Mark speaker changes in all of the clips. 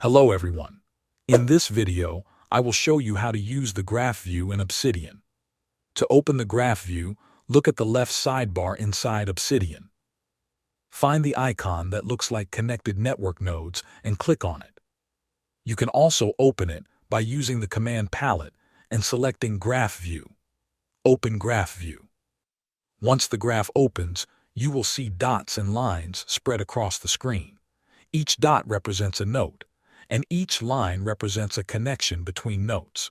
Speaker 1: Hello everyone. In this video, I will show you how to use the graph view in Obsidian. To open the graph view, look at the left sidebar inside Obsidian. Find the icon that looks like connected network nodes and click on it. You can also open it by using the command palette and selecting Graph View. Open Graph View. Once the graph opens, you will see dots and lines spread across the screen. Each dot represents a node, and each line represents a connection between nodes.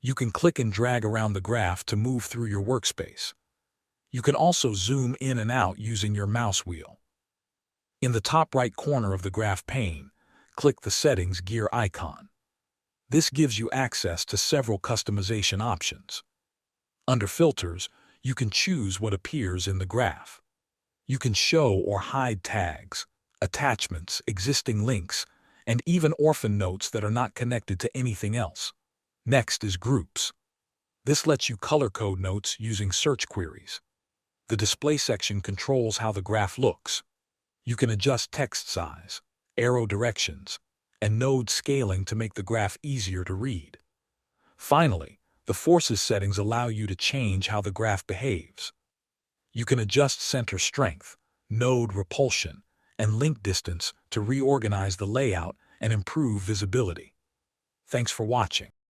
Speaker 1: You can click and drag around the graph to move through your workspace. You can also zoom in and out using your mouse wheel. In the top right corner of the graph pane, click the Settings gear icon. This gives you access to several customization options. Under Filters, you can choose what appears in the graph. You can show or hide tags, attachments, existing links, and even orphan notes that are not connected to anything else. Next is Groups. This lets you color code notes using search queries. The Display section controls how the graph looks. You can adjust text size, arrow directions, and node scaling to make the graph easier to read. Finally, the Forces settings allow you to change how the graph behaves. You can adjust center strength, node repulsion, and link distance to reorganize the layout and improve visibility. Thanks for watching.